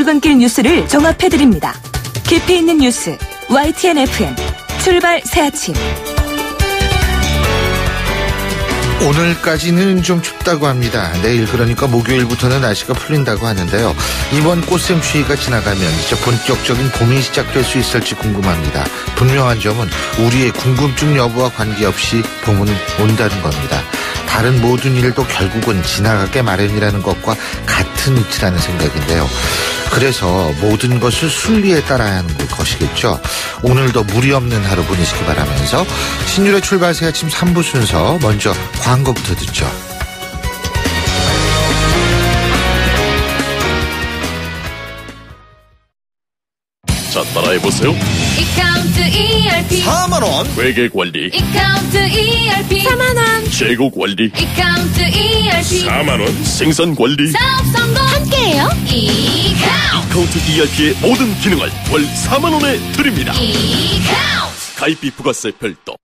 출근길 뉴스를 종합해드립니다. 깊이 있는 뉴스 YTN FM 출발 새 아침. 오늘까지는 좀 춥다고 합니다. 내일 그러니까 목요일부터는 날씨가 풀린다고 하는데요. 이번 꽃샘추위가 지나가면 이제 본격적인 봄이 시작될 수 있을지 궁금합니다. 분명한 점은 우리의 궁금증 여부와 관계없이 봄은 온다는 겁니다. 다른 모든 일도 결국은 지나가게 마련이라는 것과 같은 이치라는 생각인데요. 그래서 모든 것을 순리에 따라야 하는 것이겠죠. 오늘도 무리 없는 하루 보내시기 바라면서 신율의 출발 새 아침 3부 순서 먼저 광고부터 듣죠. 자, 따라해보세요. 이카운트 ERP 4만원 회계관리. 이카운트 ERP 4만원 재고관리. 이카운트 ERP 4만원 생산관리. 사업성공 함께해요. 이카운트 ERP의 모든 기능을 월 4만원에 드립니다. 이카운트 가입비 부가세 별도.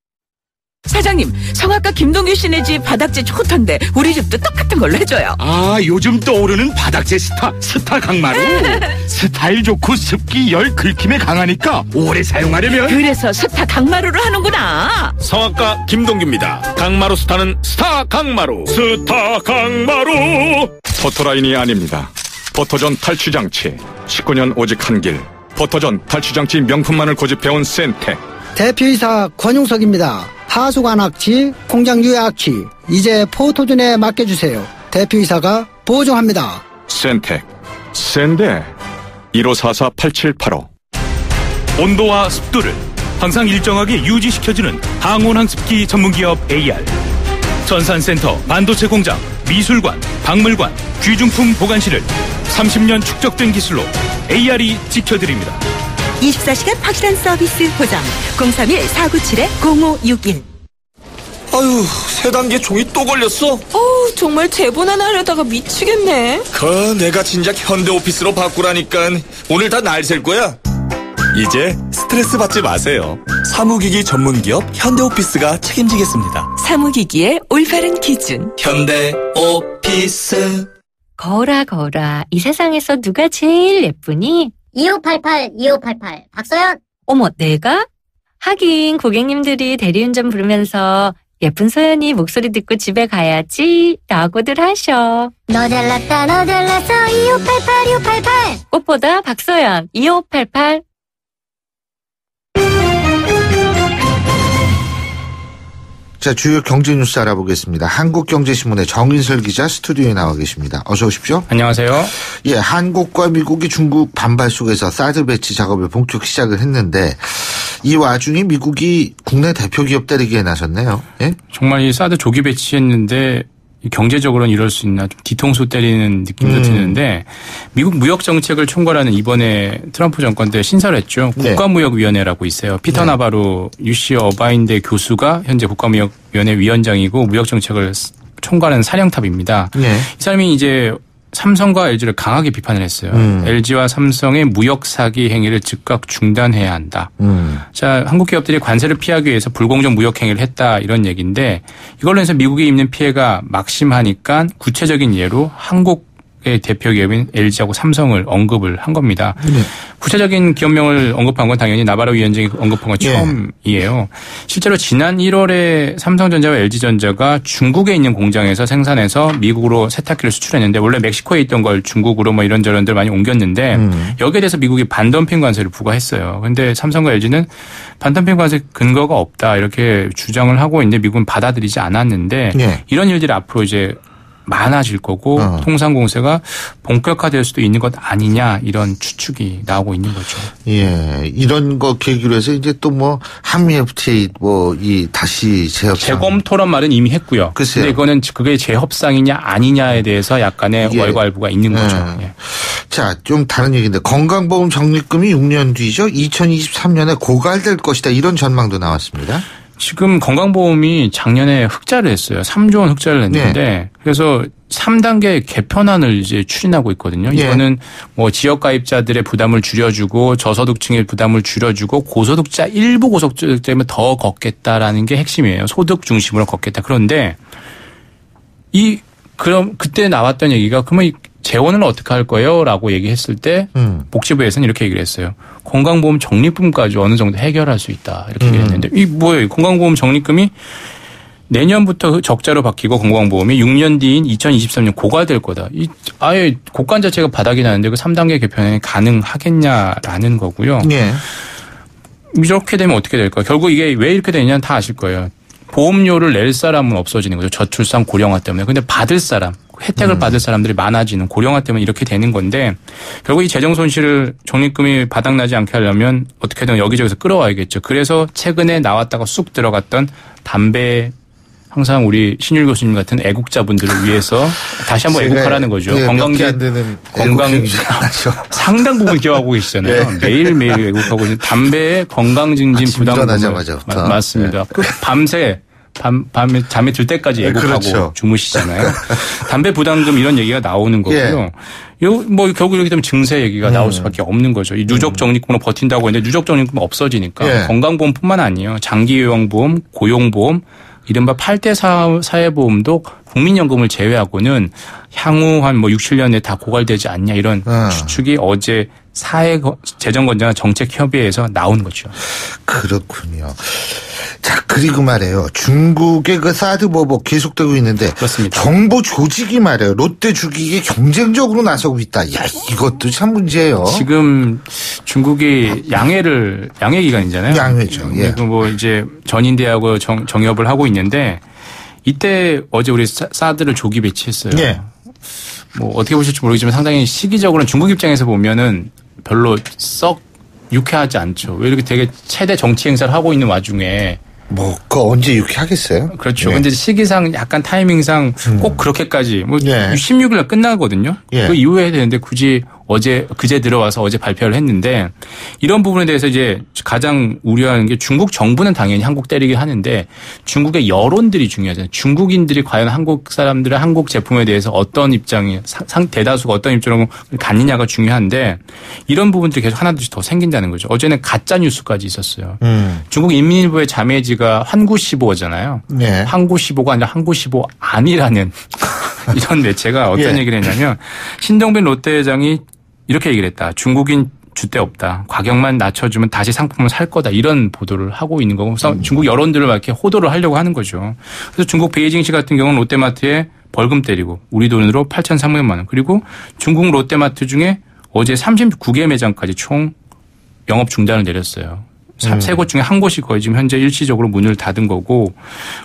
사장님, 성악가 김동규 씨네 집 바닥재 좋던데 우리 집도 똑같은 걸로 해줘요. 아, 요즘 떠오르는 바닥재 스타 강마루. 스타일 좋고 습기 열 긁힘에 강하니까 오래 사용하려면. 그래서 스타 강마루를 하는구나. 성악가 김동규입니다. 강마루 스타는 스타 강마루. 스타 강마루. 포토라인이 아닙니다. 포토전 탈취장치. 19년 오직 한 길. 포토전 탈취장치 명품만을 고집해온 센텍. 대표이사 권용석입니다. 하수관 악취, 공장 유해 악취, 이제 포토존에 맡겨주세요. 대표이사가 보증합니다. 센텍. 센데 1544-8785. 온도와 습도를 항상 일정하게 유지시켜주는 항온항습기 전문기업 AR. 전산센터, 반도체 공장, 미술관, 박물관, 귀중품 보관실을 30년 축적된 기술로 AR이 지켜드립니다. 24시간 확실한 서비스 보장 031-497-0561. 아유, 세 단계 종이 또 걸렸어? 정말 대본 하나 하려다가 미치겠네. 내가 진작 현대오피스로 바꾸라니까. 오늘 다 날 셀 거야. 이제 스트레스 받지 마세요. 사무기기 전문기업 현대오피스가 책임지겠습니다. 사무기기의 올바른 기준 현대오피스. 거울아 이 세상에서 누가 제일 예쁘니? 2588 박서연. 어머, 내가? 하긴 고객님들이 대리운전 부르면서 예쁜 서연이 목소리 듣고 집에 가야지 라고들 하셔. 너 잘났다 너 잘났어 2588 꽃보다 박서연 2588. 자, 주요 경제 뉴스 알아보겠습니다. 한국경제신문의 정인설 기자 스튜디오에 나와 계십니다. 어서 오십시오. 안녕하세요. 예, 한국과 미국이 중국 반발 속에서 사드 배치 작업을 본격 시작을 했는데 이 와중에 미국이 국내 대표 기업 때리기에 나섰네요. 예? 정말 이 사드 조기 배치했는데 경제적으로는 이럴 수 있나 좀 뒤통수 때리는 느낌도 드는데 미국 무역 정책을 총괄하는 이번에 트럼프 정권 때 신설을 했죠. 국가무역위원회라고 있어요. 피터 나바로 UC 어바인대 교수가 현재 국가무역위원회 위원장이고 무역 정책을 총괄하는 사령탑입니다. 이 사람이 이제 삼성과 LG를 강하게 비판을 했어요. LG와 삼성의 무역 사기 행위를 즉각 중단해야 한다. 자, 한국 기업들이 관세를 피하기 위해서 불공정 무역 행위를 했다 이런 얘기인데 이걸로 해서 미국이 입는 피해가 막심하니까 구체적인 예로 한국의 대표 기업인 LG하고 삼성을 언급을 한 겁니다. 구체적인 기업명을 언급한 건 당연히 나바로 위원장이 언급한 건 처음이에요. 실제로 지난 1월에 삼성전자와 LG전자가 중국에 있는 공장에서 생산해서 미국으로 세탁기를 수출했는데 원래 멕시코에 있던 걸 중국으로 뭐 이런저런들 많이 옮겼는데 여기에 대해서 미국이 반덤핑 관세를 부과했어요. 그런데 삼성과 LG는 반덤핑 관세 근거가 없다 이렇게 주장을 하고 있는데 미국은 받아들이지 않았는데 이런 일들이 앞으로 이제 많아질 거고 통상 공세가 본격화될 수도 있는 것 아니냐 이런 추측이 나오고 있는 거죠. 예, 이런 거 계기로 해서 이제 또 뭐 한미 FTA 뭐 이 다시 재협상 재검토란 말은 이미 했고요. 글쎄요. 근데 이거는 그게 재협상이냐 아니냐에 대해서 약간의 왈가왈부가 있는 거죠. 예. 자, 좀 다른 얘기인데 건강보험 적립금이 6년 뒤죠. 2023년에 고갈될 것이다 이런 전망도 나왔습니다. 지금 건강보험이 작년에 흑자를 했어요. 3조 원 흑자를 했는데 그래서 3단계 개편안을 이제 추진하고 있거든요. 이거는 뭐 지역 가입자들의 부담을 줄여주고 저소득층의 부담을 줄여주고 고소득자 일부 고소득자 때문에 더 걷겠다라는 게 핵심이에요. 소득 중심으로 걷겠다. 그런데 그럼 그때 나왔던 얘기가 그러면 재원은 어떻게 할 거예요? 라고 얘기했을 때 복지부에서는 이렇게 얘기를 했어요. 건강보험 적립금까지 어느 정도 해결할 수 있다. 이렇게 얘기했는데 이 뭐예요? 건강보험 적립금이 내년부터 적자로 바뀌고 건강보험이 6년 뒤인 2023년 고갈될 거다. 이 아예 고가 자체가 바닥이 나는데 그 3단계 개편이 가능하겠냐라는 거고요. 네. 이렇게 되면 어떻게 될까요? 결국 이게 왜 이렇게 되냐는 다 아실 거예요. 보험료를 낼 사람은 없어지는 거죠. 저출산 고령화 때문에. 근데 받을 사람, 혜택을 받을 사람들이 많아지는 고령화 때문에 이렇게 되는 건데 결국 이 재정 손실을 적립금이 바닥나지 않게 하려면 어떻게든 여기저기서 끌어와야겠죠. 그래서 최근에 나왔다가 쑥 들어갔던 담배 항상 우리 신율 교수님 같은 애국자분들을 위해서 다시 한번 애국하라는 거죠. 네, 건강 상당 부분 기여하고 계시잖아요. 네. 매일매일 애국하고 있는 담배의 건강 증진 부담금을 맞습니다. 네. 그 밤에 잠에 들 때까지 애국하고 그렇죠. 주무시잖아요. 담배 부담금 이런 얘기가 나오는 거고요. 뭐 결국 이렇게 되면 증세 얘기가 나올 수밖에 없는 거죠. 이 누적 적립금으로 버틴다고 했는데 누적 적립금 없어지니까 건강보험뿐만 아니에요. 장기요양보험, 고용보험, 이른바 8대 사회보험도 국민연금을 제외하고는 향후 한 뭐 6, 7년에 다 고갈되지 않냐 이런 추측이 어제 재정건전한 정책협의회에서 나온 거죠. 그렇군요. 자, 그리고 말이에요. 중국의 그 사드 보복 계속되고 있는데 그렇습니다. 정부 조직이 말이에요. 롯데 죽이기에 경쟁적으로 나서고 있다. 야, 이것도 참 문제예요. 지금 중국이 양회 기간이잖아요. 양회죠. 예. 그리고 뭐 이제 전인대하고 정협을 하고 있는데 이때 어제 우리 사드를 조기 배치했어요. 예. 뭐 어떻게 보실지 모르겠지만 상당히 시기적으로는 중국 입장에서 보면은 별로 썩 유쾌하지 않죠. 왜 이렇게 되게 최대 정치 행사를 하고 있는 와중에 뭐, 그거 언제 유쾌하겠어요? 그렇죠. 근데 시기상 약간 타이밍상 꼭 그렇게까지 뭐 16일 날 끝나거든요. 그 이후에 해야 되는데 굳이 그제 들어와서 어제 발표를 했는데 이런 부분에 대해서 이제 가장 우려하는 게 중국 정부는 당연히 한국 때리긴 하는데 중국의 여론들이 중요하잖아요. 중국인들이 과연 한국 사람들의 한국 제품에 대해서 어떤 입장이 대다수가 어떤 입장을 갖느냐가 중요한데 이런 부분들이 계속 하나둘씩 더 생긴다는 거죠. 어제는 가짜 뉴스까지 있었어요. 중국 인민일보의 자매지가 한구시보잖아요. 한구시보가 아니라 한구시보 아니라는 이런 매체가 어떤 얘기를 했냐면 신동빈 롯데회장이 이렇게 얘기를 했다. 중국인 줏대 없다. 가격만 낮춰주면 다시 상품을 살 거다. 이런 보도를 하고 있는 거고 중국 여론들을 막 이렇게 호도를 하려고 하는 거죠. 그래서 중국 베이징시 같은 경우는 롯데마트에 벌금 때리고 우리 돈으로 8,300만 원. 그리고 중국 롯데마트 중에 어제 39개 매장까지 총 영업 중단을 내렸어요. 세 곳 중에 한 곳이 거의 지금 현재 일시적으로 문을 닫은 거고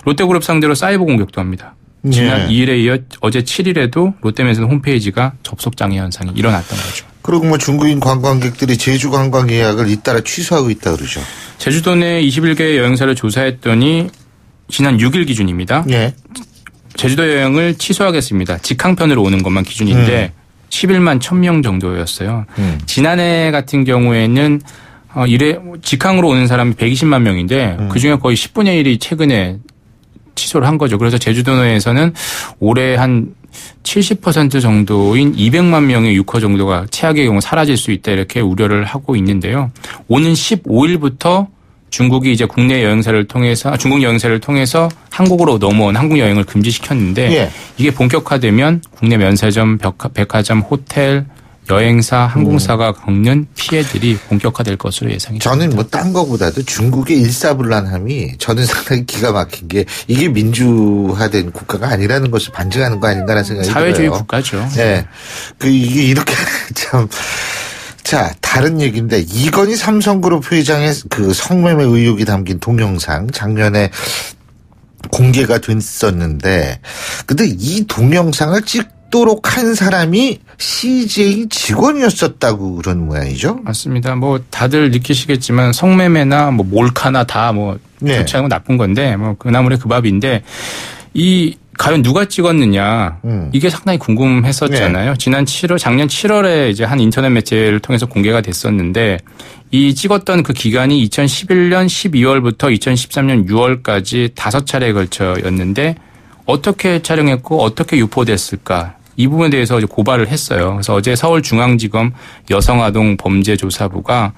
롯데그룹 상대로 사이버 공격도 합니다. 지난 2일에 이어 어제 7일에도 롯데면서 홈페이지가 접속장애 현상이 일어났던 거죠. 그리고 뭐 중국인 관광객들이 제주 관광 예약을 잇따라 취소하고 있다 그러죠. 제주도 내 21개 여행사를 조사했더니 지난 6일 기준입니다. 제주도 여행을 취소하겠습니다. 직항편으로 오는 것만 기준인데 11만 1,000명 정도였어요. 지난해 같은 경우에는 직항으로 오는 사람이 120만 명인데 그중에 거의 10분의 1이 최근에 취소를 한 거죠. 그래서 제주도에서는 올해 한 70% 정도인 200만 명의 유커 정도가 최악의 경우 사라질 수 있다 이렇게 우려를 하고 있는데요. 오는 15일부터 중국이 이제 중국 여행사를 통해서 한국으로 넘어온 한국 여행을 금지시켰는데 이게 본격화되면 국내 면세점, 백화점, 호텔, 여행사, 항공사가 겪는 피해들이 본격화될 것으로 예상이 됩니다. 저는 뭐 딴 거보다도 중국의 일사불란함이 저는 상당히 기가 막힌 게 이게 민주화된 국가가 아니라는 것을 반증하는 거 아닌가라는 생각이 사회주의 들어요. 국가죠. 네. 이게 이렇게 참. 자, 다른 얘기인데 이건희 삼성그룹 회장의 그 성매매 의혹이 담긴 동영상 작년에 공개가 됐었는데 근데 이 동영상을 찍도록 한 사람이 CJ 직원이었었다고 그런 모양이죠? 맞습니다. 뭐 다들 느끼시겠지만 성매매나 뭐 몰카나 다 뭐 좋지 않고 나쁜 건데 뭐 그나물의 그 밥인데 과연 누가 찍었느냐 이게 상당히 궁금했었잖아요. 작년 7월에 이제 한 인터넷 매체를 통해서 공개가 됐었는데 이 찍었던 그 기간이 2011년 12월부터 2013년 6월까지 5차례에 걸쳐였는데 어떻게 촬영했고 어떻게 유포됐을까 이 부분에 대해서 이제 고발을 했어요. 그래서 어제 서울중앙지검 여성아동범죄조사부가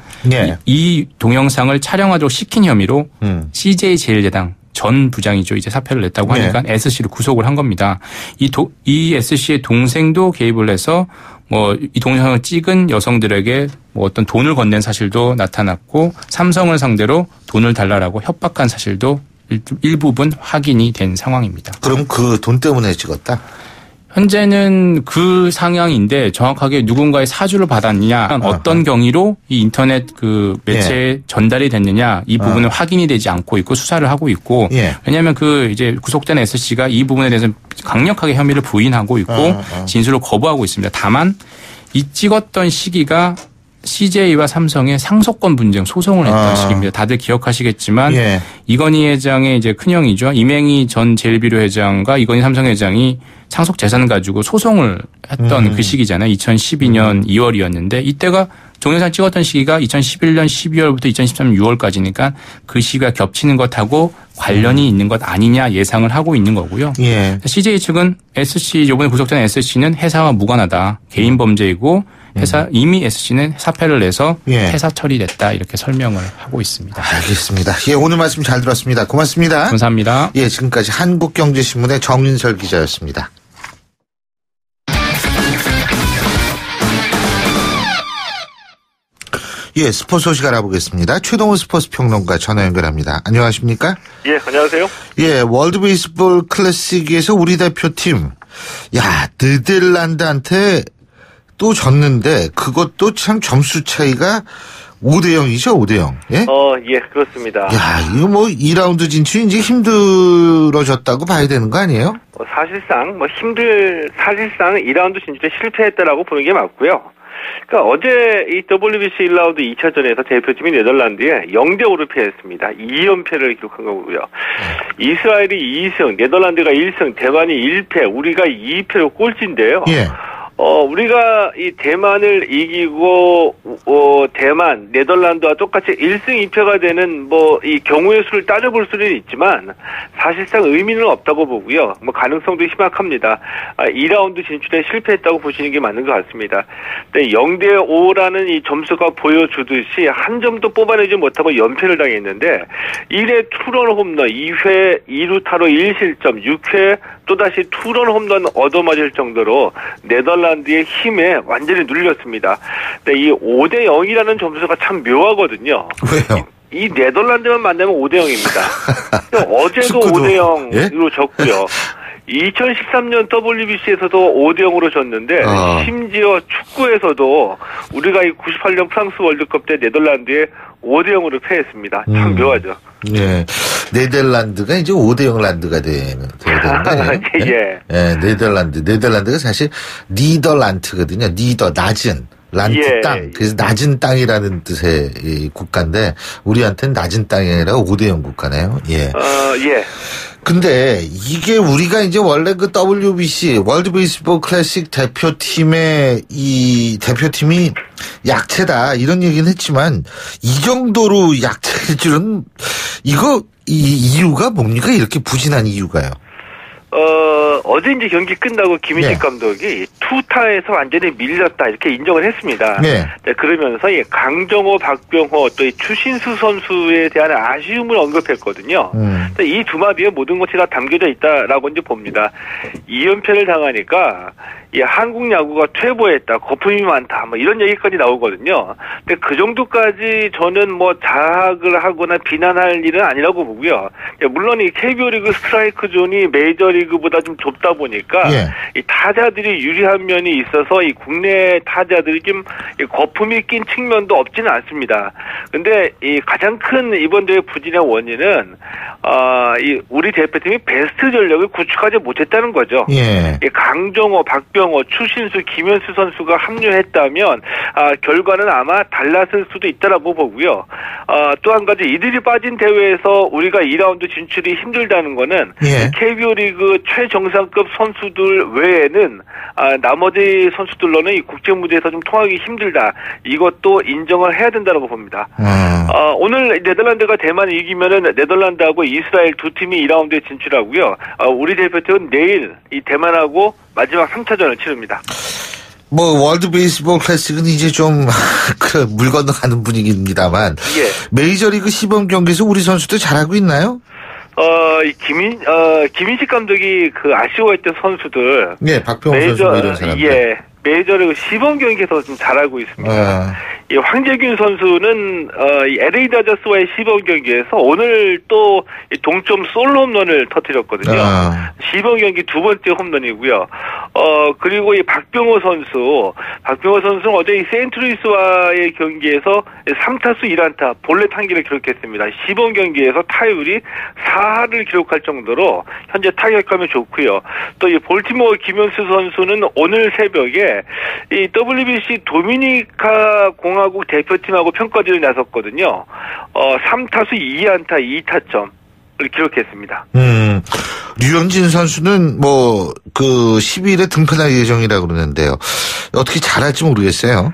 이 동영상을 촬영하도록 시킨 혐의로 CJ 제일제당 전 부장이죠. 이제 사표를 냈다고 하니까 SC를 구속을 한 겁니다. 이 SC의 동생도 개입을 해서 뭐 이 동영상을 찍은 여성들에게 뭐 어떤 돈을 건넨 사실도 나타났고 삼성을 상대로 돈을 달라라고 협박한 사실도 일부분 확인이 된 상황입니다. 그럼 그 돈 때문에 찍었다? 현재는 그 상황인데 정확하게 누군가의 사주를 받았느냐, 어떤 경위로 이 인터넷 그 매체에 전달이 됐느냐 이 부분은 확인이 되지 않고 있고 수사를 하고 있고 왜냐하면 그 이제 구속된 SC가 이 부분에 대해서 강력하게 혐의를 부인하고 있고 진술을 거부하고 있습니다. 다만 이 찍었던 시기가 CJ와 삼성의 상속권 분쟁 소송을 했던 시기입니다. 다들 기억하시겠지만 이건희 회장의 이제 큰형이죠. 이맹희 전 제일비료 회장과 이건희 삼성 회장이 상속 재산을 가지고 소송을 했던 그 시기잖아요. 2012년 2월이었는데 이때가 동영상 찍었던 시기가 2011년 12월부터 2013년 6월까지니까 그 시기가 겹치는 것하고 관련이 있는 것 아니냐 예상을 하고 있는 거고요. CJ 측은 SC 이번에 구속된 SC는 회사와 무관하다. 개인 범죄이고 회사 이미 SC는 사표를 내서 회사 처리됐다 이렇게 설명을 하고 있습니다. 알겠습니다. 예, 오늘 말씀 잘 들었습니다. 고맙습니다. 감사합니다. 예, 지금까지 한국경제신문의 정윤설 기자였습니다. 예, 스포츠 소식 알아보겠습니다. 최동훈 스포츠 평론가 전화 연결합니다. 안녕하십니까? 예, 안녕하세요. 예, 월드 베이스볼 클래식에서 우리 대표팀, 네덜란드한테 또 졌는데 그것도 참 점수 차이가 5대0이죠, 5대0. 예? 예, 그렇습니다. 이거 뭐 2라운드 진출이 이제 힘들어졌다고 봐야 되는 거 아니에요? 사실상 2라운드 진출에 실패했다라고 보는 게 맞고요. 그러니까 어제 이 WBC 1라운드 2차전에서 대표팀이 네덜란드에 0대5로 패했습니다. 2연패를 기록한 거고요. 이스라엘이 2승, 네덜란드가 1승, 대만이 1패, 우리가 2패로 꼴찌인데요. 우리가 이 대만을 이기고 대만, 네덜란드와 똑같이 1승 2패가 되는 이 경우의 수를 따져볼 수는 있지만 사실상 의미는 없다고 보고요. 가능성도 희박합니다. 2라운드 진출에 실패했다고 보시는 게 맞는 것 같습니다. 근데 0대5라는 이 점수가 보여주듯이 한 점도 뽑아내지 못하고 연패를 당했는데 1회 투런 홈런, 2회 2루타로 1실점, 6회 또다시 투런 홈런 얻어맞을 정도로 네덜란드의 힘에 완전히 눌렸습니다. 근데 이 5대0이라는 점수가 참 묘하거든요. 왜요? 이 네덜란드만 만나면 5대0입니다. 어제도 5대0으로 졌고요. 2013년 WBC에서도 5대0으로 졌는데 심지어 축구에서도 우리가 이 98년 프랑스 월드컵 때 네덜란드에 5대0으로 패했습니다. 참 묘하죠. 예. 네덜란드가 이제 5대0 란드가 돼야 되는 거 아니에요? 예, 네덜란드가 사실 니더란트거든요. 낮은. 란트 땅. 그래서 낮은 땅이라는 뜻의 이 국가인데 우리한테는 낮은 땅이 아니라 5대0 국가네요. 예. 근데 이게 우리가 이제 원래 그 WBC 월드 베이스볼 클래식 대표팀의 이 대표팀이 약체다 이런 얘기는 했지만 이 정도로 약체일 줄은 이 이유가 뭡니까? 이렇게 부진한 이유가요. 어제 이제 경기 끝나고 김인식 감독이 투타에서 완전히 밀렸다 이렇게 인정을 했습니다. 그러면서 강정호, 박병호 또 이 추신수 선수에 대한 아쉬움을 언급했거든요. 이 두 마디에 모든 것이 다 담겨져 있다라고 이제 봅니다. 2연패를 당하니까 한국 야구가 퇴보했다, 거품이 많다, 이런 얘기까지 나오거든요. 근데 그 정도까지 저는 자학을 하거나 비난할 일은 아니라고 보고요. 물론 이 KBO 리그 스트라이크 존이 메이저리그보다 좀 좁다 보니까 이 타자들이 유리한 면이 있어서 이 국내 타자들이 좀 거품이 낀 측면도 없지는 않습니다. 근데 이 가장 큰 이번 대회 부진의 원인은 우리 대표팀이 베스트 전력을 구축하지 못했다는 거죠. 강정호, 박병호, 추신수, 김현수 선수가 합류했다면 결과는 아마 달랐을 수도 있다라고 보고요. 또 한 가지 이들이 빠진 대회에서 우리가 2라운드 진출이 힘들다는 거는 KBO 리그 최정상급 선수들 외에는 나머지 선수들로는 이 국제 무대에서 좀 통하기 힘들다. 이것도 인정을 해야 된다고 봅니다. 오늘 네덜란드가 대만을 이기면은 네덜란드하고 이스라엘 두 팀이 2라운드에 진출하고요. 우리 대표팀은 내일 이 대만하고 마지막 3차전을 치릅니다. 월드 베이스볼 클래식은 이제 좀 물 건너가는 분위기입니다만 메이저리그 시범 경기에서 우리 선수들 잘하고 있나요? 김인식 감독이 그 아쉬워했던 선수들. 네, 박병호 선수 뭐 이런 사람들. 예. 메이저리그 시범 경기에서 좀 잘하고 있습니다. 이 황재균 선수는 LA 다저스와의 시범 경기에서 오늘 또 동점 솔로 홈런을 터뜨렸거든요. 시범 경기 두 번째 홈런이고요. 그리고 이 박병호 선수는 어제 이 세인트루이스와의 경기에서 3타수 1안타 볼넷 한 개를 기록했습니다. 시범 경기에서 타율이 4할을 기록할 정도로 현재 타격감이 좋고요. 또 이 볼티모어 김현수 선수는 오늘 새벽에 이 WBC 도미니카 공화국 대표팀하고 평가전에 나섰거든요. 3타수 2안타 2타점을 기록했습니다. 류현진 선수는 뭐 그 12일에 등판할 예정이라고 그러는데요. 어떻게 잘할지 모르겠어요.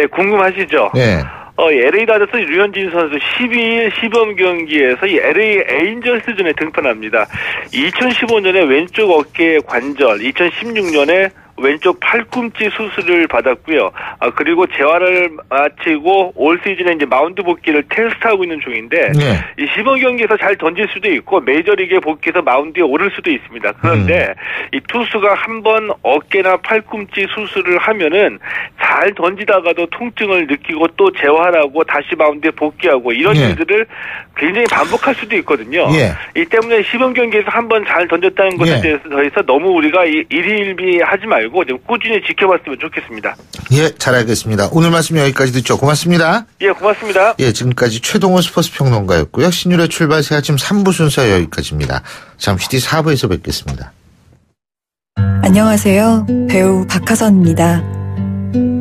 예, 궁금하시죠? 네. LA 다저스 류현진 선수 12일 시범 경기에서 이 LA 에인절스전에 등판합니다. 2015년에 왼쪽 어깨 관절, 2016년에 왼쪽 팔꿈치 수술을 받았고요. 그리고 재활을 마치고 올 시즌에 이제 마운드 복귀를 테스트하고 있는 중인데 이 시범 경기에서 잘 던질 수도 있고 메이저리그에 복귀해서 마운드에 오를 수도 있습니다. 그런데 이 투수가 한번 어깨나 팔꿈치 수술을 하면은 잘 던지다가도 통증을 느끼고 또 재활하고 다시 마운드에 복귀하고 이런 일들을 굉장히 반복할 수도 있거든요. 이 때문에 시범 경기에서 한번 잘 던졌다는 것에 대해서 너무 우리가 일희일비하지 말고 좀 꾸준히 지켜봤으면 좋겠습니다. 예, 잘 알겠습니다. 오늘 말씀 여기까지 듣죠. 고맙습니다. 예, 고맙습니다. 예, 지금까지 최동호 스포츠 평론가였고요. 신율의 출발 새 아침 3부 순서 여기까지입니다. 잠시 뒤 4부에서 뵙겠습니다. 안녕하세요. 배우 박하선입니다.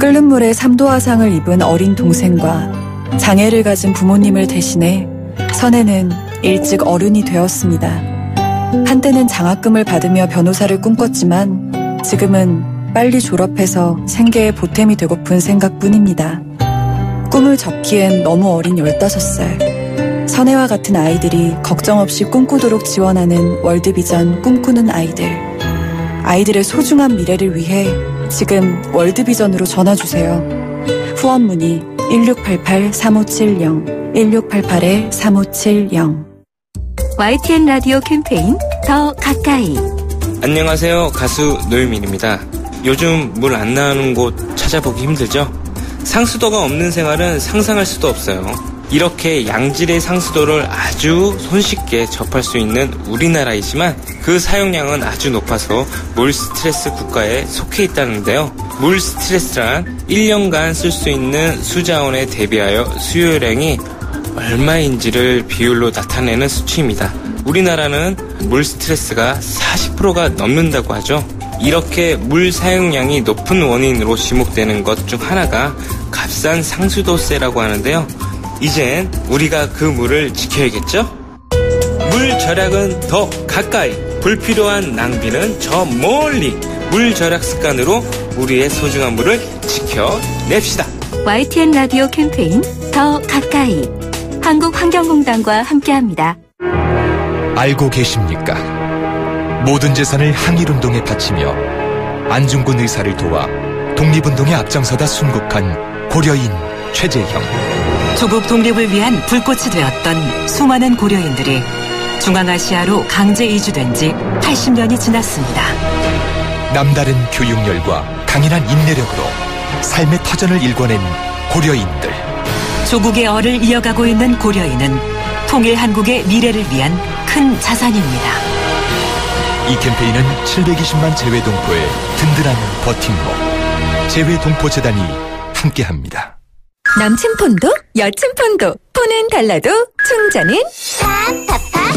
끓는 물에 3도 화상을 입은 어린 동생과 장애를 가진 부모님을 대신해 선혜는 일찍 어른이 되었습니다. 한때는 장학금을 받으며 변호사를 꿈꿨지만 지금은 빨리 졸업해서 생계의 보탬이 되고픈 생각뿐입니다. 꿈을 접기엔 너무 어린 15살. 선혜와 같은 아이들이 걱정 없이 꿈꾸도록 지원하는 월드비전 꿈꾸는 아이들. 아이들의 소중한 미래를 위해 지금 월드비전으로 전화주세요. 후원 문의 1688-3570 1688-3570. YTN 라디오 캠페인 더 가까이. 안녕하세요. 가수 노유민입니다. 요즘 물 안 나오는 곳 찾아보기 힘들죠? 상수도가 없는 생활은 상상할 수도 없어요. 이렇게 양질의 상수도를 아주 손쉽게 접할 수 있는 우리나라이지만 그 사용량은 아주 높아서 물 스트레스 국가에 속해 있다는데요. 물 스트레스란 1년간 쓸 수 있는 수자원에 대비하여 수요량이 얼마인지를 비율로 나타내는 수치입니다. 우리나라는 물 스트레스가 40%가 넘는다고 하죠. 이렇게 물 사용량이 높은 원인으로 지목되는 것 중 하나가 값싼 상수도세라고 하는데요. 이젠 우리가 그 물을 지켜야겠죠? 물 절약은 더 가까이, 불필요한 낭비는 저 멀리. 물 절약 습관으로 우리의 소중한 물을 지켜냅시다. YTN 라디오 캠페인 더 가까이. 한국환경공단과 함께합니다. 알고 계십니까? 모든 재산을 항일운동에 바치며 안중근 의사를 도와 독립운동에 앞장서다 순국한 고려인 최재형. 조국 독립을 위한 불꽃이 되었던 수많은 고려인들이 중앙아시아로 강제 이주된 지 80년이 지났습니다. 남다른 교육열과 강인한 인내력으로 삶의 터전을 일궈낸 고려인들. 조국의 얼을 이어가고 있는 고려인은 통일 한국의 미래를 위한 큰 자산입니다. 이 캠페인은 720만 재외동포의 든든한 버팀목 재외동포재단이 함께합니다. 남친 폰도 여친 폰도 폰은 달라도 충전은 팝팝팝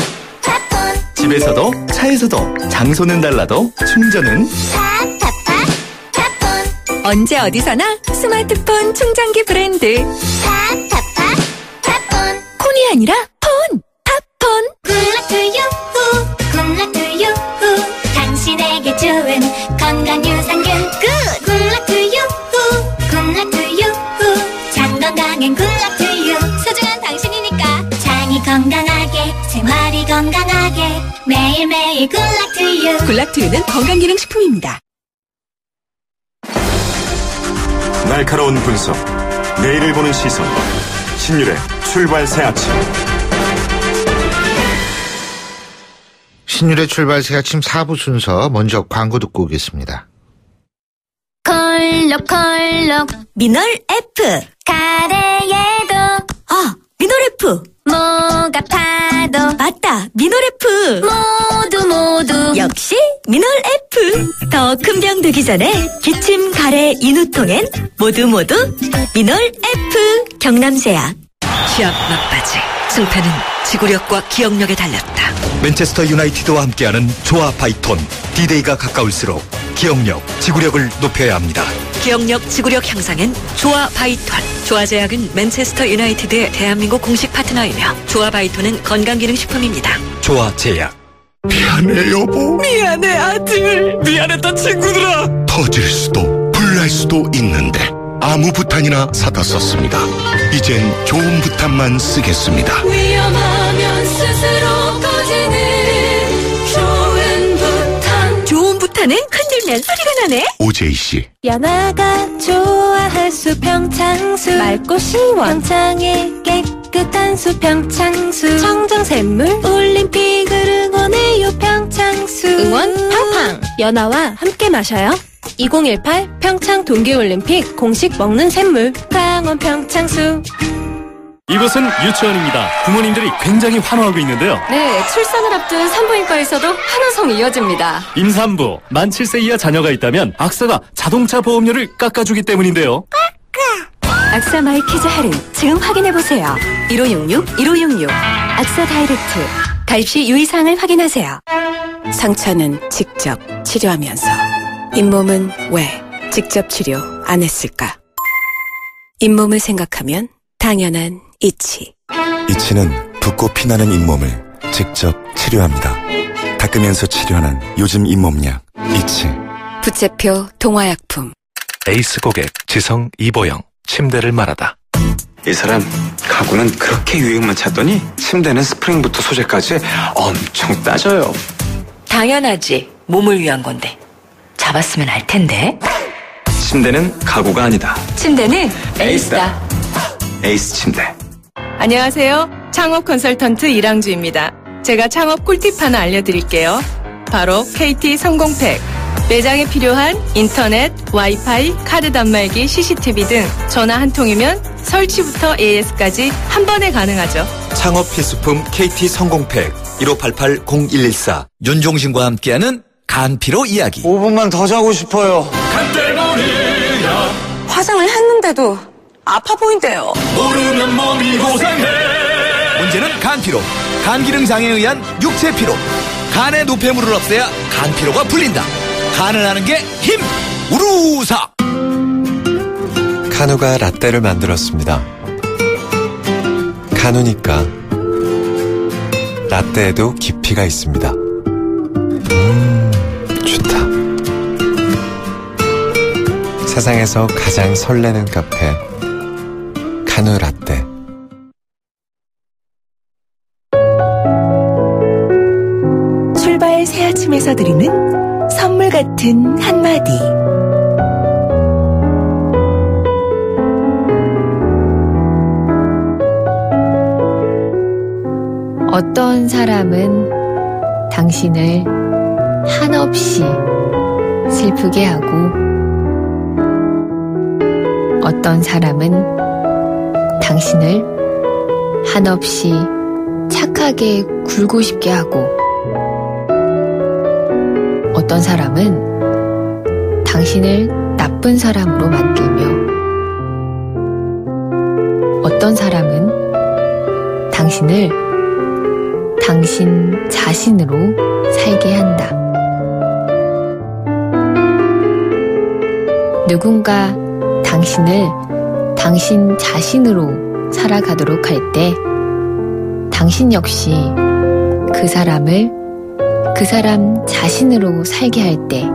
집에서도 차에서도 장소는 달라도 충전은 팝팝팝 언제 어디서나 스마트폰 충전기 브랜드 팝팝팝 폰이 아니라 폰 팝폰 굿락투유 굿락투유 당신에게 좋은 건강 유산균 굿락투유 굿락투유 장건강엔 굿락투유 소중한 당신이니까 장이 건강하게 생활이 건강하게 매일매일 굿락투유. 굿락투유는 건강기능식품입니다. 날카로운 분석, 내일을 보는 시선, 신율의 출발 새 아침. 신율의 출발 새 아침 4부 순서 먼저 광고 듣고 오겠습니다. 컬럭 미널 F 카레에도 미널 F 뭐가 파도 맞다 미널 F 모두 역시 미널 F 더 큰 병 되기 전에 기침 가래 인후통엔 모두 미널 F 경남제약. 시합 막바지 승패는 지구력과 기억력에 달렸다. 맨체스터 유나이티드와 함께하는 조아 바이톤. D-데이가 가까울수록 기억력, 지구력을 높여야 합니다. 기억력, 지구력 향상엔 조아 바이톤. 조아 제약은 맨체스터 유나이티드의 대한민국 공식 파트너이며 조아 바이톤은 건강기능식품입니다. 조아 제약. 미안해 여보. 미안해 아들. 미안했다 친구들아. 터질 수도 불날 수도 있는데 아무 부탄이나 사다 썼습니다. 이젠 좋은 부탄만 쓰겠습니다. 위험하면 스스로 꺼지는 좋은 부탄. 좋은 부탄은 흔들면 소리가 나네. OJC. 연아가 좋아할 수 평창수. 맑고 시원 평창의 깨끗한 수 평창수. 청정샘물 올림픽을 응원해요 평창수. 응원 팡팡. 연아와 함께 마셔요. 2018 평창 동계올림픽 공식 먹는 샘물 강원 평창수. 이곳은 유치원입니다. 부모님들이 굉장히 환호하고 있는데요. 네, 출산을 앞둔 산부인과에서도 환호성이 이어집니다. 임산부, 만 7세 이하 자녀가 있다면 악사가 자동차 보험료를 깎아주기 때문인데요. 악사 마이키즈 할인 지금 확인해보세요. 1566 악사 다이렉트. 가입 시 유의사항을 확인하세요. 상처는 직접 치료하면서, 잇몸은 왜 직접 치료 안 했을까? 잇몸을 생각하면 당연한 이치. 이치는 붓고 피나는 잇몸을 직접 치료합니다. 닦으면서 치료하는 요즘 잇몸약 이치. 부채표 동화약품. 에이스 고객 지성 이보영. 침대를 말하다. 이 사람 가구는 그렇게 유행만 찾더니 침대는 스프링부터 소재까지 엄청 따져요. 당연하지. 몸을 위한 건데. 잡았으면 알 텐데. 침대는 가구가 아니다. 침대는 에이스다. 에이스 침대. 안녕하세요. 창업 컨설턴트 이랑주입니다. 제가 창업 꿀팁 하나 알려드릴게요. 바로 KT 성공팩. 매장에 필요한 인터넷, 와이파이, 카드 단말기, CCTV 등 전화 한 통이면 설치부터 AS까지 한 번에 가능하죠. 창업 필수품 KT 성공팩 1588-0114. 윤종신과 함께하는 간피로 이야기. 5분만 더 자고 싶어요. 간대머리야. 화장을 했는데도 아파 보인대요. 모르면 몸이 고생해. 문제는 간피로. 간기능 장애에 의한 육체 피로. 간의 노폐물을 없애야 간피로가 풀린다. 간을 하는 게 힘! 우루사! 카누가 라떼를 만들었습니다. 카누니까 라떼에도 깊이가 있습니다. 좋다. 세상에서 가장 설레는 카페 카누 라떼. 출발 새 아침에서 드리는 선물 같은 한마디. 어떤 사람은 당신을 한없이 슬프게 하고, 어떤 사람은 당신을 한없이 착하게 굴고 싶게 하고, 어떤 사람은 당신을 나쁜 사람으로 만들며, 어떤 사람은 당신을 당신 자신으로 살게 한다. 누군가 당신을 당신 자신으로 살아가도록 할 때, 당신 역시 그 사람을 그 사람 자신으로 살게 할 때,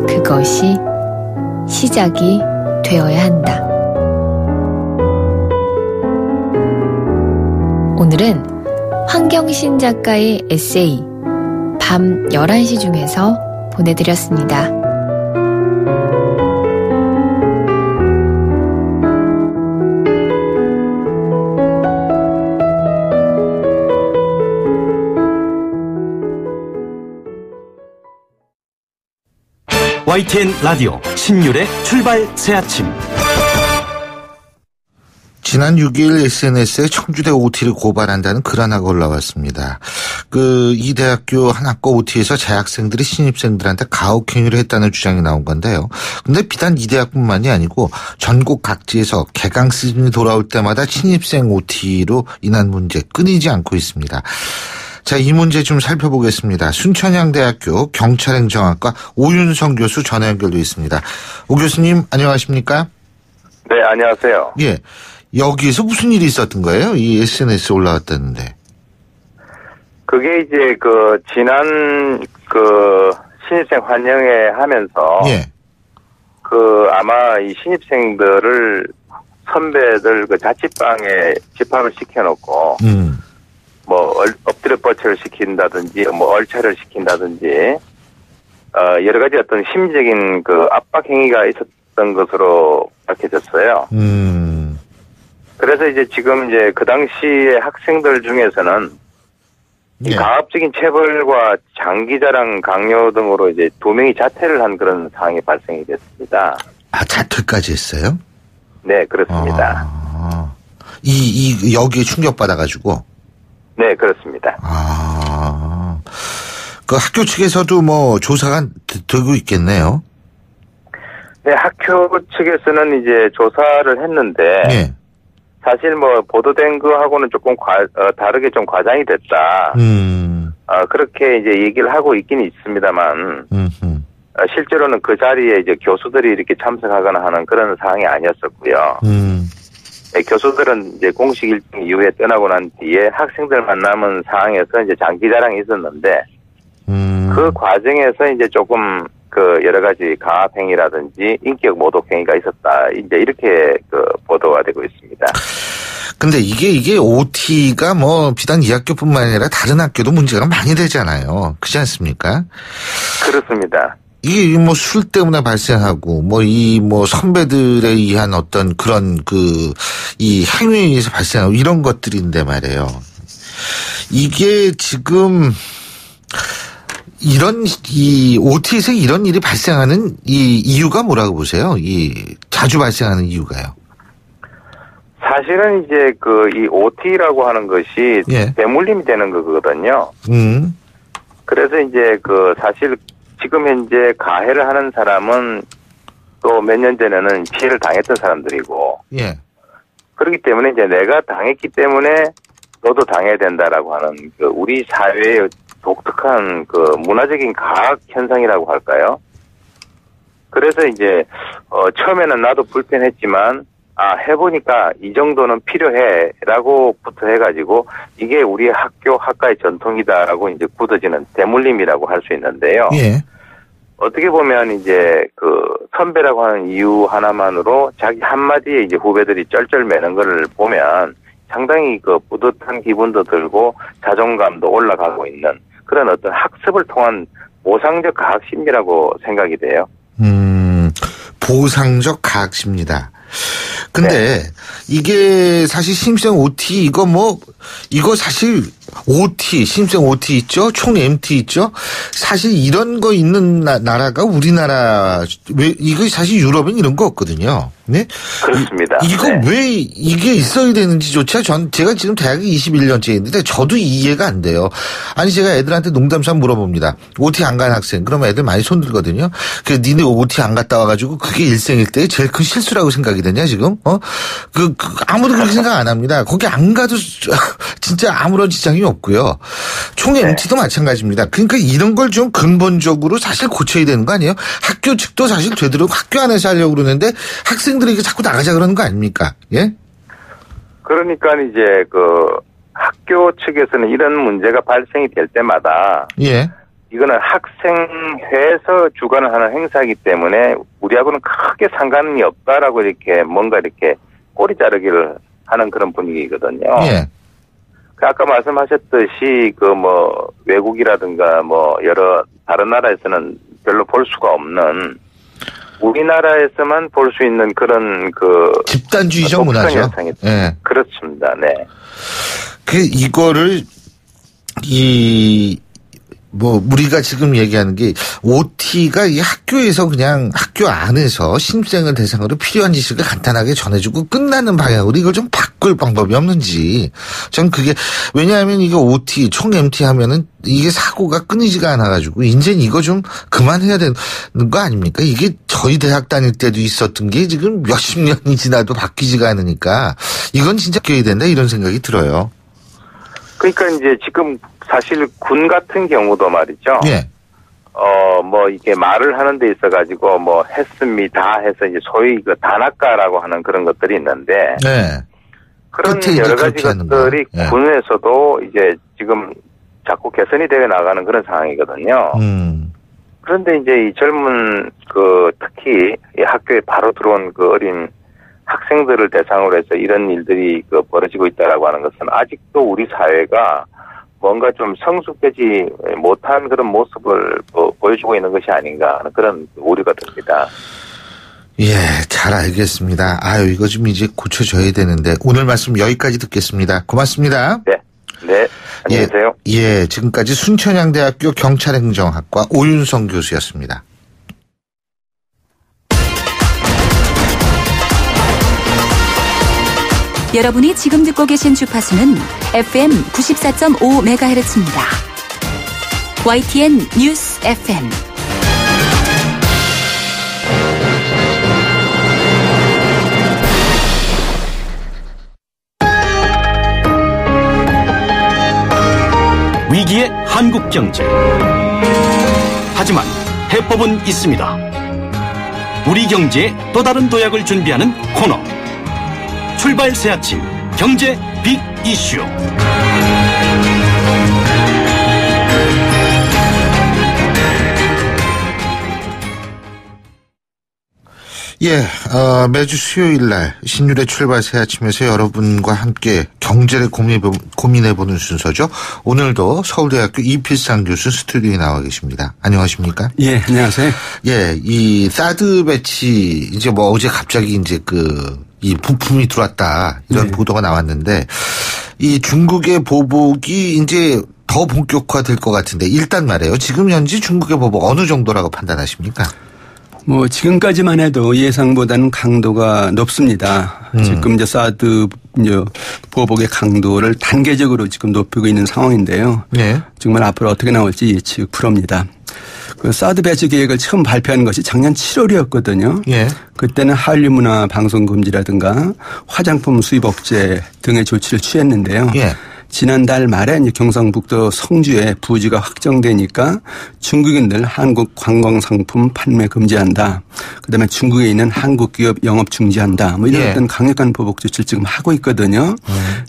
그것이 시작이 되어야 한다. 오늘은 황경신 작가의 에세이 밤 11시 중에서 보내드렸습니다. YTN 라디오 신율의 출발 새아침. 지난 6일 SNS에 청주대 OT를 고발한다는 글 하나가 올라왔습니다. 이 대학교 한 학과 OT에서 재학생들이 신입생들한테 가혹행위를 했다는 주장이 나온 건데요. 근데 비단 이 대학뿐만이 아니고 전국 각지에서 개강 시즌이 돌아올 때마다 신입생 OT로 인한 문제 끊이지 않고 있습니다. 자, 이 문제 좀 살펴보겠습니다. 순천향대학교 경찰행정학과 오윤성 교수 전화 연결돼 있습니다. 오 교수님 안녕하십니까? 네, 안녕하세요. 예. 여기에서 무슨 일이 있었던 거예요? 이 SNS에 올라왔다는데. 그게 이제 지난 신입생 환영회 하면서. 예. 아마 이 신입생들을 선배들 자취방에 집합을 시켜놓고. 엎드려 뻗쳐를 시킨다든지, 얼차를 시킨다든지, 여러 가지 어떤 심리적인 압박 행위가 있었던 것으로 밝혀졌어요. 그래서 이제 지금 이제 그 당시에 학생들 중에서는 이 가압적인 체벌과 장기자랑 강요 등으로 이제 2명이 자퇴를 한 그런 상황이 발생이 됐습니다. 아, 자퇴까지 했어요? 네, 그렇습니다. 여기에 충격받아가지고? 네, 그렇습니다. 학교 측에서도 조사가 되고 있겠네요? 네, 학교 측에서는 이제 조사를 했는데, 네. 사실 보도된 거하고는 조금 다르게 좀 과장이 됐다. 그렇게 이제 얘기를 하고 있긴 있습니다만, 실제로는 그 자리에 이제 교수들이 이렇게 참석하거나 하는 그런 상황이 아니었었고요. 네, 교수들은 이제 공식 일정 이후에 떠나고 난 뒤에 학생들만 남은 상황에서 이제 장기자랑이 있었는데, 그 과정에서 이제 조금 여러 가지 가압행위라든지 인격 모독행위가 있었다. 이제 이렇게 보도가 되고 있습니다. 근데 이게 OT가 비단 이 학교뿐만 아니라 다른 학교도 문제가 많이 되잖아요. 그렇지 않습니까? 그렇습니다. 이게 술 때문에 발생하고 선배들에 의한 어떤 그런 이 행위에 의해서 발생하고 이런 것들인데 말이에요. 이게 지금 이 OT에서 이런 일이 발생하는 이 이유가 뭐라고 보세요? 자주 발생하는 이유가요? 사실은 이제 이 OT라고 하는 것이 대물림이 되는 거거든요. 그래서 이제 사실 지금 현재 가해를 하는 사람은 또 몇 년 전에는 피해를 당했던 사람들이고. 예. 그렇기 때문에 이제 내가 당했기 때문에 너도 당해야 된다라고 하는 우리 사회의 독특한 문화적인 가학 현상이라고 할까요? 그래서 이제 처음에는 나도 불편했지만 해보니까 이 정도는 필요해라고부터 해가지고 이게 우리 학과의 전통이다라고 이제 굳어지는 대물림이라고 할 수 있는데요. 예. 어떻게 보면 이제 선배라고 하는 이유 하나만으로 자기 한마디에 이제 후배들이 쩔쩔매는 걸 보면 상당히 뿌듯한 기분도 들고 자존감도 올라가고 있는 그런 어떤 학습을 통한 보상적 가학 심리라고 생각이 돼요. 보상적 가학 심리다. 근데 이게 사실 신입생 OT 이거 사실 OT 신입생 OT 있죠, 총 MT 있죠. 사실 이런 거 있는 나라가 우리나라 이거 사실 유럽엔 이런 거 없거든요. 네? 그렇습니다. 이거 왜 이게 있어야 되는지조차 제가 지금 대학에 21년째인데 저도 이해가 안 돼요. 아니 제가 애들한테 농담삼아 물어봅니다. OT 안 간 학생 그러면 애들 많이 손들거든요. 니네 OT 안 갔다 와가지고 그게 일생일 때 제일 큰 실수라고 생각이 되냐 지금? 아무도 그렇게 생각 안 합니다. 거기 안 가도 진짜 아무런 지장이 없고요. 총 MT도 마찬가지입니다. 그러니까 이런 걸 좀 근본적으로 사실 고쳐야 되는 거 아니에요? 학교 측도 사실 되도록 학교 안에서 하려고 그러는데 학생들에게 자꾸 나가자 그러는 거 아닙니까? 예? 그러니까 이제 학교 측에서는 이런 문제가 발생이 될 때마다 이거는 학생회에서 주관을 하는 행사이기 때문에 우리하고는 크게 상관이 없다라고 이렇게 뭔가 이렇게 꼬리 자르기를 하는 그런 분위기거든요. 아까 말씀하셨듯이 외국이라든가 여러 다른 나라에서는 별로 볼 수가 없는 우리나라에서만 볼 수 있는 그런 집단주의적 문화죠. 네. 그렇습니다. 네. 이거를 우리가 지금 얘기하는 게 OT가 이 학교에서 그냥 학교 안에서 신입생을 대상으로 필요한 지식을 간단하게 전해주고 끝나는 방향으로 이걸 좀 바꿀 방법이 없는지. 전 그게, 왜냐하면 이게 OT, 총 MT 하면은 이게 사고가 끊이지가 않아가지고 이제는 이거 좀 그만해야 되는 거 아닙니까? 이게 저희 대학 다닐 때도 있었던 게 지금 몇십 년이 지나도 바뀌지가 않으니까 이건 진짜 바뀌어야 된다 이런 생각이 들어요. 그러니까 이제 지금 사실 군 같은 경우도 말이죠. 예. 이게 말을 하는 데 있어가지고 했습니다 해서 이제 소위 그 단학가라고 하는 그런 것들이 있는데. 네. 그런 여러 가지 것들이 군에서도 이제 지금 자꾸 개선이 되어 나가는 그런 상황이거든요. 그런데 이제 이 젊은 특히 이 학교에 바로 들어온 그 어린 학생들을 대상으로 해서 이런 일들이 벌어지고 있다라고 하는 것은 아직도 우리 사회가 뭔가 좀 성숙되지 못한 그런 모습을 보여주고 있는 것이 아닌가 하는 그런 우려가 듭니다. 예, 잘 알겠습니다. 이거 좀 이제 고쳐져야 되는데 오늘 말씀 여기까지 듣겠습니다. 고맙습니다. 네. 네. 안녕히 계세요. 예, 지금까지 순천향대학교 경찰행정학과 오윤성 교수였습니다. 여러분이 지금 듣고 계신 주파수는 FM 94.5MHz입니다. YTN 뉴스 FM. 위기의 한국 경제. 하지만 해법은 있습니다. 우리 경제에 또 다른 도약을 준비하는 코너. 출발 새 아침 경제 빅 이슈. 예, 매주 수요일 날 신율의 출발 새 아침에서 여러분과 함께 경제를 고민해보는 순서죠. 오늘도 서울대학교 이필상 교수 스튜디오에 나와 계십니다. 안녕하십니까? 예, 안녕하세요. 예, 이 사드 배치 이제 어제 갑자기 이제 이 부품이 들어왔다 이런 보도가 나왔는데 이 중국의 보복이 이제 더 본격화될 것 같은데 일단 말이에요. 지금 현재 중국의 보복 어느 정도라고 판단하십니까? 지금까지만 해도 예상보다는 강도가 높습니다. 지금 이제 사드 보복의 강도를 단계적으로 지금 높이고 있는 상황인데요. 네. 정말 앞으로 어떻게 나올지 예측 불허입니다. 그 사드 배치 계획을 처음 발표한 것이 작년 7월이었거든요. 예. 그때는 한류 문화 방송 금지라든가 화장품 수입 억제 등의 조치를 취했는데요. 예. 지난달 말에 이제 경상북도 성주에 부지가 확정되니까 중국인들 한국 관광상품 판매 금지한다. 그다음에 중국에 있는 한국 기업 영업 중지한다. 이런 어떤 강력한 보복 조치를 지금 하고 있거든요.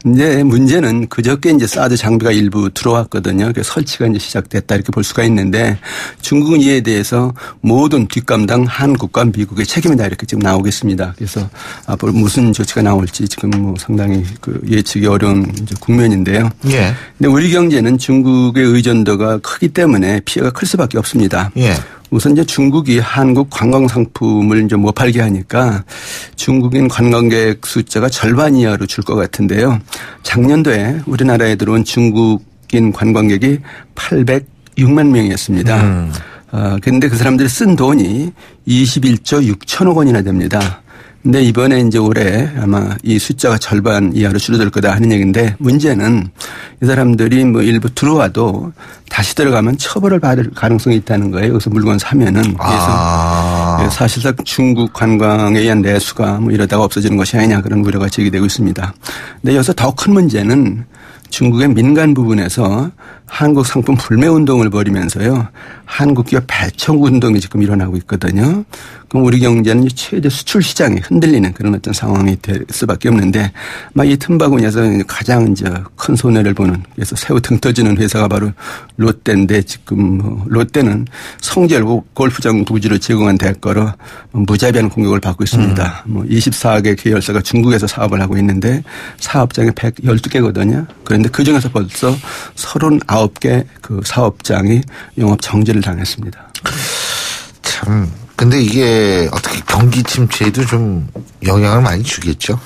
근데 문제는 그저께 이제 사드 장비가 일부 들어왔거든요. 그래서 설치가 이제 시작됐다 이렇게 볼 수가 있는데 중국은 이에 대해서 모든 뒷감당 한국과 미국의 책임이다 이렇게 지금 나오겠습니다. 그래서 앞으로 무슨 조치가 나올지 지금 상당히 예측이 어려운 이제 국면인데. 예. 근데 우리 경제는 중국의 의존도가 크기 때문에 피해가 클 수밖에 없습니다. 예. 우선 이제 중국이 한국 관광 상품을 이제 못 팔게 하니까 중국인 관광객 숫자가 절반 이하로 줄 것 같은데요. 작년도에 우리나라에 들어온 중국인 관광객이 806만 명이었습니다. 그런데 그 사람들이 쓴 돈이 21조 6천억 원이나 됩니다. 근데 이번에 이제 올해 아마 이 숫자가 절반 이하로 줄어들 거다 하는 얘기인데 문제는 이 사람들이 일부 들어와도 다시 들어가면 처벌을 받을 가능성이 있다는 거예요. 여기서 물건 사면은. 그래서 사실상 중국 관광에 의한 내수가 이러다가 없어지는 것이 아니냐 그런 우려가 제기되고 있습니다. 근데 여기서 더 큰 문제는 중국의 민간 부분에서 한국 상품 불매 운동을 벌이면서요. 한국 기업 배척 운동이 지금 일어나고 있거든요. 그럼 우리 경제는 최대 수출 시장이 흔들리는 그런 어떤 상황이 될 수밖에 없는데 이 틈바구니에서 가장 이제 큰 손해를 보는 그래서 새우 등 터지는 회사가 바로 롯데인데 지금 롯데는 성질 골프장 부지를 제공한 대가로 무자비한 공격을 받고 있습니다. 24개 계열사가 중국에서 사업을 하고 있는데 사업장이 112개거든요. 그런데 그중에서 벌써 39개 그 사업장이 영업 정지를 당했습니다. 참, 근데 이게 어떻게 경기 침체에도 좀 영향을 많이 주겠죠?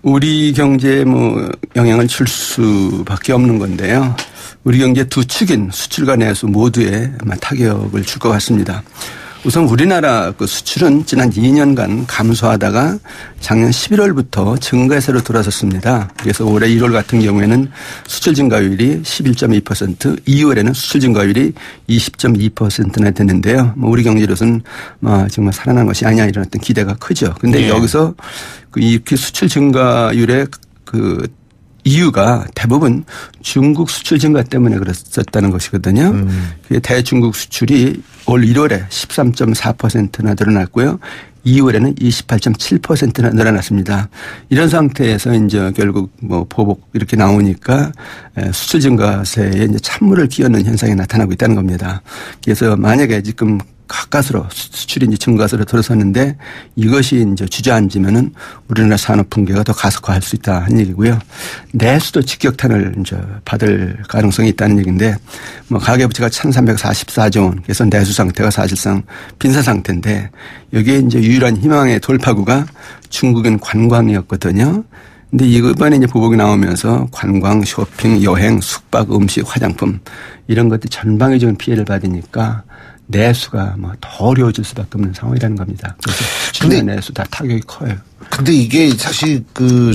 우리 경제에 뭐 영향을 줄 수밖에 없는 건데요. 우리 경제 두 축인 수출과 내수 모두에 아마 타격을 줄 것 같습니다. 우선 우리나라 그 수출은 지난 2년간 감소하다가 작년 11월부터 증가세로 돌아섰습니다. 그래서 올해 1월 같은 경우에는 수출 증가율이 11.2%, 2월에는 수출 증가율이 20.2%나 됐는데요. 뭐 우리 경제로서는 정말 살아난 것이 아니냐 이런 어떤 기대가 크죠. 그런데 여기서 이렇게 수출 증가율의 그 이유가 대부분 중국 수출 증가 때문에 그랬었다는 것이거든요. 대중국 수출이 올 1월에 13.4%나 늘어났고요. 2월에는 28.7%나 늘어났습니다. 이런 상태에서 이제 결국 뭐 보복 이렇게 나오니까 수출 증가세에 이제 찬물을 끼얹는 현상이 나타나고 있다는 겁니다. 그래서 만약에 지금 가까스로 수출이 이제 증가세로 들어섰는데 이것이 이제 주저앉으면은 우리나라 산업 붕괴가 더 가속화할 수 있다 하는 얘기고요. 내수도 직격탄을 이제 받을 가능성이 있다는 얘기인데 뭐 가계부채가 1,344조 원. 그래서 내수 상태가 사실상 빈사 상태인데 여기에 이제 유일한 희망의 돌파구가 중국인 관광이었거든요. 근데 이번에 이제 보복이 나오면서 관광, 쇼핑, 여행, 숙박, 음식, 화장품 이런 것들 전방위적인 피해를 받으니까 내수가 뭐 더 어려워질 수밖에 없는 상황이라는 겁니다. 그래서 수출과 내수 다 타격이 커요. 근데 이게 사실 그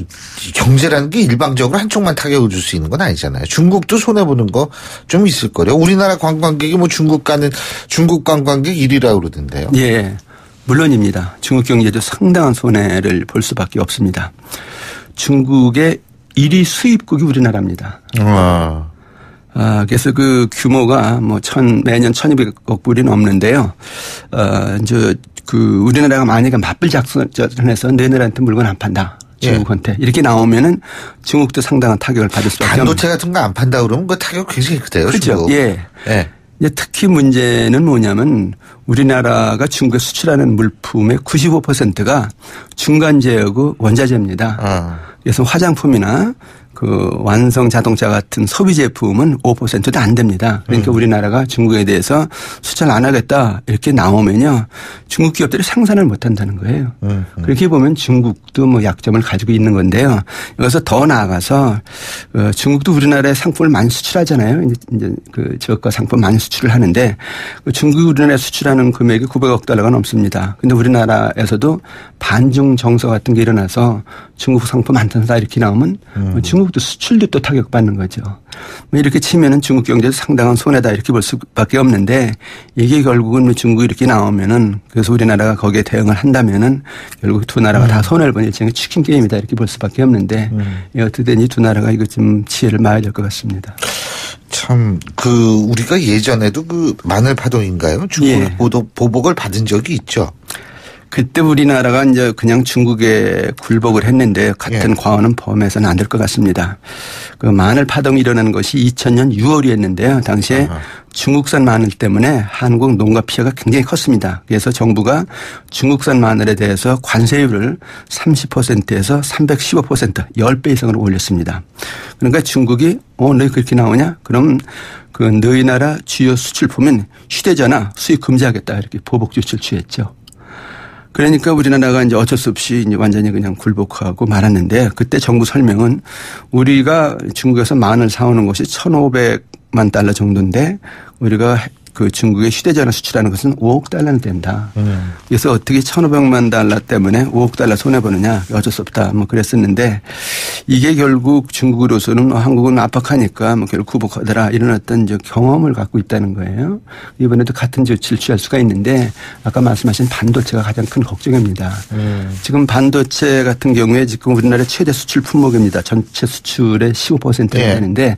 경제라는 게 일방적으로 한쪽만 타격을 줄 수 있는 건 아니잖아요. 중국도 손해보는 거 좀 있을 거래요. 우리나라 관광객이 뭐 중국 관광객 1위라고 그러던데요. 예, 물론입니다. 중국 경제도 상당한 손해를 볼 수밖에 없습니다. 중국의 1위 수입국이 우리나라입니다. 그래서 그 규모가 뭐 매년 1,200억 불이 넘는데요. 이제 그 우리나라가 만약에 맞불 작전해서 너희들한테 물건 안 판다. 중국한테. 이렇게 나오면은 중국도 상당한 타격을 받을 수밖에 없는. 반도체 같은 거 안 판다 그러면 그 타격 굉장히 크대요. 그렇죠. 예. 이제 특히 문제는 뭐냐면 우리나라가 중국에 수출하는 물품의 95%가 중간재하고 원자재입니다. 그래서 화장품이나 그 완성 자동차 같은 소비 제품은 5%도 안 됩니다. 그러니까 우리나라가 중국에 대해서 수출 안 하겠다 이렇게 나오면요. 중국 기업들이 생산을 못 한다는 거예요. 그렇게 보면 중국도 뭐 약점을 가지고 있는 건데요. 여기서 더 나아가서 중국도 우리나라에 상품을 많이 수출하잖아요. 이제 그 저가 상품 많이 수출을 하는데 중국이 우리나라에 수출하는 금액이 900억 달러가 넘습니다. 그런데 우리나라에서도 반중 정서 같은 게 일어나서 중국 상품 안 탄다 이렇게 나오면 중국도 수출도 또 타격받는 거죠. 이렇게 치면은 중국 경제도 상당한 손해다 이렇게 볼 수밖에 없는데 이게 결국은 중국이 이렇게 나오면은 그래서 우리나라가 거기에 대응을 한다면은 결국 두 나라가 다 손해를 보는 일종의 치킨 게임이다 이렇게 볼 수밖에 없는데 어떻게든 이 두 나라가 이거 좀 지혜를 마야 될 것 같습니다. 참, 우리가 예전에도 그 마늘 파동인가요? 중국의 보복을 받은 적이 있죠. 그때 우리나라가 이제 그냥 중국에 굴복을 했는데 같은 과언은 범해서는 안 될 것 같습니다. 그 마늘 파동이 일어난 것이 2000년 6월이었는데요. 당시에 중국산 마늘 때문에 한국 농가 피해가 굉장히 컸습니다. 그래서 정부가 중국산 마늘에 대해서 관세율을 30%에서 315% 10배 이상으로 올렸습니다. 그러니까 중국이 너희 그렇게 나오냐? 그럼 그 너희 나라 주요 수출품인 휴대전화 수입 금지하겠다 이렇게 보복 조치를 취했죠. 그러니까 우리나라가 이제 어쩔 수 없이 이제 완전히 그냥 굴복하고 말았는데 그때 정부 설명은 우리가 중국에서 마늘 사오는 것이 1,500만 달러 정도인데 우리가 그 중국에 휴대전화 수출하는 것은 5억 달러는 된다. 그래서 어떻게 1,500만 달러 때문에 5억 달러 손해보느냐 어쩔 수 없다. 뭐 그랬었는데 이게 결국 중국으로서는 한국은 압박하니까 뭐 결국 굴복하더라 이런 어떤 이제 경험을 갖고 있다는 거예요. 이번에도 같은 조치를 취할 수가 있는데 아까 말씀하신 반도체가 가장 큰 걱정입니다. 지금 반도체 같은 경우에 지금 우리나라의 최대 수출 품목입니다. 전체 수출의 15%가 되는데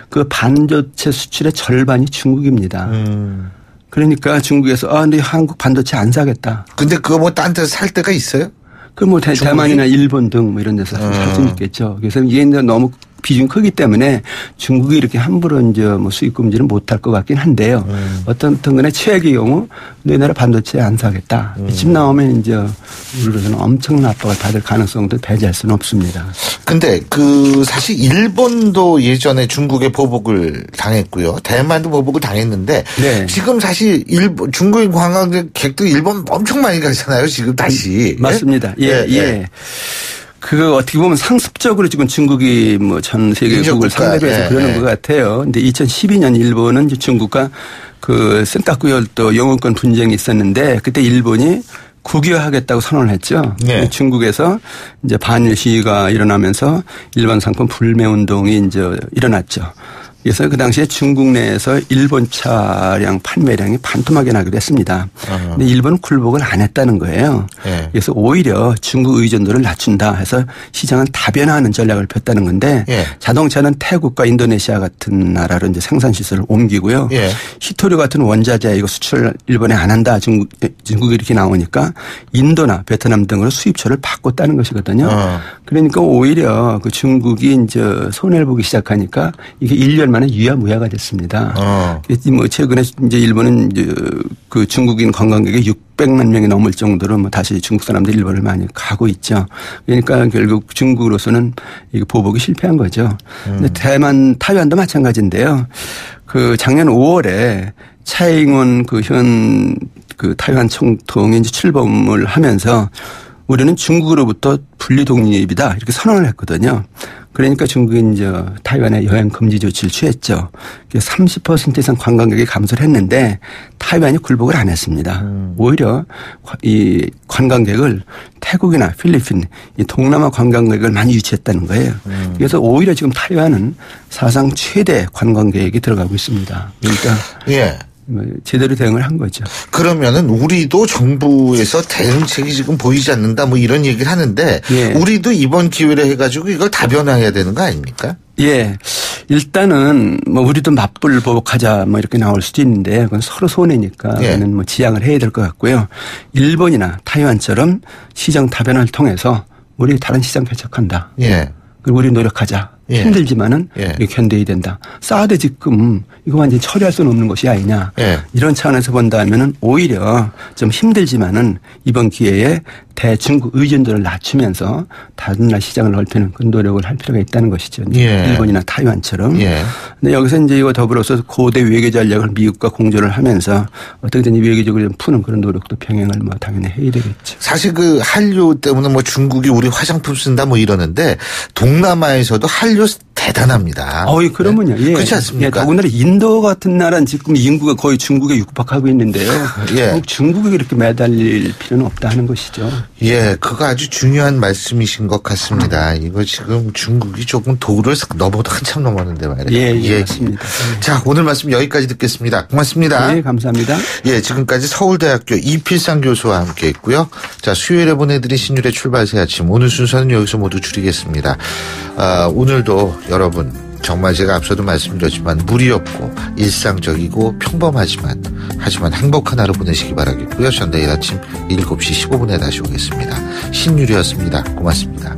그 반도체 수출의 절반이 중국입니다. 그러니까 중국에서 근데 한국 반도체 안 사겠다. 근데 그거 뭐 딴 데서 살 데가 있어요? 그 뭐 대만이나 일본 등 뭐 이런 데서 살 수 있겠죠. 그래서 이게 너무 비중이 크기 때문에 중국이 이렇게 함부로 이제 뭐 수입 금지는 못할 것 같긴 한데요. 어떤 간에 최악의 경우 너희 나라 반도체 안 사겠다. 이쯤 나오면 이제 우리로서는 엄청난 압박을 받을 가능성도 배제할 수는 없습니다. 근데 사실 일본도 예전에 중국에 보복을 당했고요. 대만도 보복을 당했는데 지금 사실 중국인 관광객도 일본 엄청 많이 가잖아요. 지금 다시. 맞습니다. 예. 그거 어떻게 보면 상습적으로 지금 중국이 뭐 전 세계국을 상대로 해서 그러는 것 같아요. 근데 2012년 일본은 중국과 그 센카쿠열도 영어권 분쟁이 있었는데 그때 일본이 국유화하겠다고 선언을 했죠. 네. 중국에서 이제 반일 시위가 일어나면서 일본 상품 불매 운동이 이제 일어났죠. 그래서 그 당시에 중국 내에서 일본 차량 판매량이 반토막이 나기도 했습니다. 근데 일본은 굴복을 안 했다는 거예요. 네. 그래서 오히려 중국 의존도를 낮춘다 해서 시장을 다변화하는 전략을 폈다는 건데 네. 자동차는 태국과 인도네시아 같은 나라로 이제 생산 시설을 옮기고요. 네. 히토류 같은 원자재 이거 수출 일본에 안 한다. 중국이 이렇게 나오니까 인도나 베트남 등으로 수입처를 바꿨다는 것이거든요. 그러니까 오히려 그 중국이 이제 손해를 보기 시작하니까 이게 1년 만에 유야무야가 됐습니다. 뭐 최근에 이제 일본은 이제 그 중국인 관광객이 600만 명이 넘을 정도로 뭐 다시 중국 사람들이 일본을 많이 가고 있죠. 그러니까 결국 중국으로서는 이거 보복이 실패한 거죠. 근데 타이완도 마찬가지인데요. 그 작년 5월에 차이잉원 그 현 그 타이완 총통이 이제 출범을 하면서 우리는 중국으로부터 분리 독립이다 이렇게 선언을 했거든요. 그러니까 중국이 이제 타이완에 여행 금지 조치를 취했죠. 30% 이상 관광객이 감소를 했는데 타이완이 굴복을 안 했습니다. 오히려 이 관광객을 태국이나 필리핀, 이 동남아 관광객을 많이 유치했다는 거예요. 그래서 오히려 지금 타이완은 사상 최대 관광객이 들어가고 있습니다. 그러니까 예. 제대로 대응을 한 거죠. 그러면은 우리도 정부에서 대응책이 지금 보이지 않는다 뭐 이런 얘기를 하는데 예. 우리도 이번 기회를 해가지고 이걸 다변화해야 되는 거 아닙니까? 예. 일단은 뭐 우리도 맞불 보복하자 뭐 이렇게 나올 수도 있는데 그건 서로 손해니까 예. 그거는 뭐 지양을 해야 될 것 같고요. 일본이나 타이완처럼 시장 다변화를 통해서 우리 다른 시장 개척한다. 예. 그리고 우리 노력하자. 예. 힘들지만은 예. 견뎌야 된다. 사드 지금 이거 완전히 처리할 수는 없는 것이 아니냐. 예. 이런 차원에서 본다면은 오히려 좀 힘들지만은 이번 기회에 대중국 의존도를 낮추면서 다른 나라 시장을 넓히는 그런 노력을 할 필요가 있다는 것이죠. 예. 일본이나 타이완처럼. 예. 근데 여기서 이제 이거 더불어서 고대 외교 전략을 미국과 공조를 하면서 어떻게든 외교적으로 좀 푸는 그런 노력도 병행을 뭐 당연히 해야 되겠죠. 사실 그 한류 때문에 뭐 중국이 우리 화장품 쓴다 뭐 이러는데 동남아에서도 한류 대단합니다. 그러면요. 예. 그렇지 않습니까? 예, 더군다나 인도 같은 나라는 지금 인구가 거의 중국에 육박하고 있는데요. 예. 중국에 이렇게 매달릴 필요는 없다 하는 것이죠. 예, 그거 아주 중요한 말씀이신 것 같습니다. 이거 지금 중국이 조금 도를 너보다 한참 넘었는데 말이에요. 예, 맞습니다. 자, 오늘 말씀 여기까지 듣겠습니다. 고맙습니다. 네, 감사합니다. 예, 지금까지 서울대학교 이필상 교수와 함께 했고요. 자, 수요일에 보내드린 신율의 출발새 아침. 오늘 순서는 여기서 모두 줄이겠습니다. 오늘도 여러분 정말 제가 앞서도 말씀드렸지만 무리 없고 일상적이고 평범하지만 하지만 행복한 하루 보내시기 바라겠고요. 전 내일 아침 7시 15분에 다시 오겠습니다. 신율이었습니다. 고맙습니다.